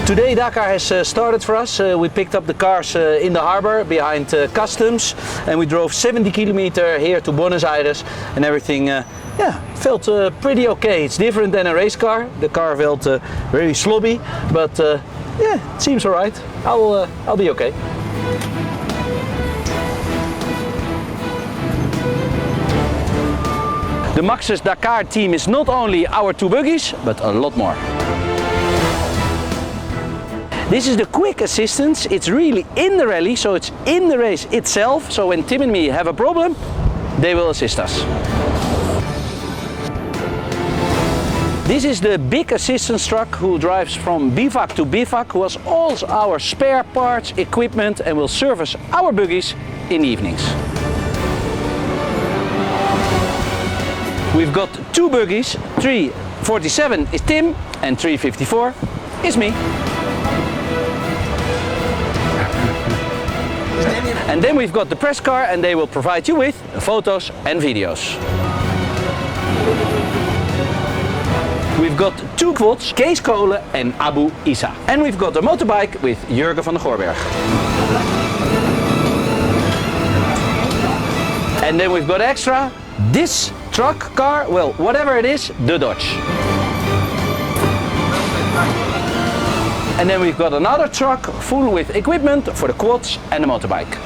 Today Dakar has started for us. We picked up the cars in the harbour behind customs, and we drove 70 kilometers here to Buenos Aires, and everything felt pretty okay. It's different than a race car. The car felt very slobby, but it seems alright. I'll be okay. The Maxxis Dakar team is not only our two buggies, but a lot more. This is the quick assistance. It's really in the rally, so it's in the race itself. So when Tim and me have a problem, they will assist us. This is the big assistance truck who drives from bivouac to bivouac, who has all our spare parts, equipment, and will service our buggies in the evenings. We've got two buggies. 347 is Tim and 354 is me. And then we've got the press car, and they will provide you with photos and videos. We've got two quads, Kees Kolen and Abu Isa. And we've got a motorbike with Jurgen van der Goorberg. And then we've got extra, this truck car, well, whatever it is, the Dodge. And then we've got another truck full with equipment for the quads and the motorbike.